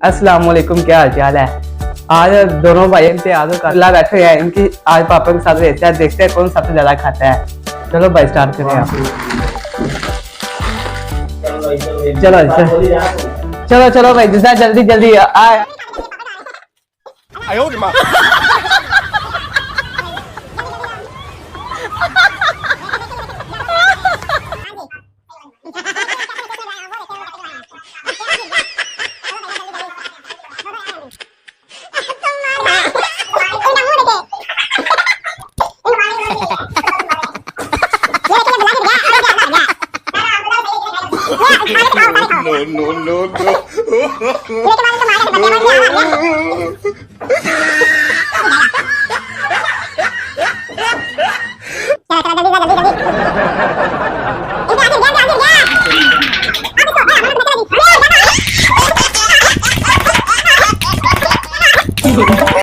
अस्सलाम वालेकुम, क्या हाल चाल है। आज दोनों भाई इम्तियाज और काफिला बैठे हैं। इनकी आज पापा के साथ रहते हैं, देखते हैं कौन सबसे ज्यादा खाता है। चलो भाई स्टार्ट करें आप। चलो चलो चलो भाई, जितना जल्दी जल्दी आए। No, no, no.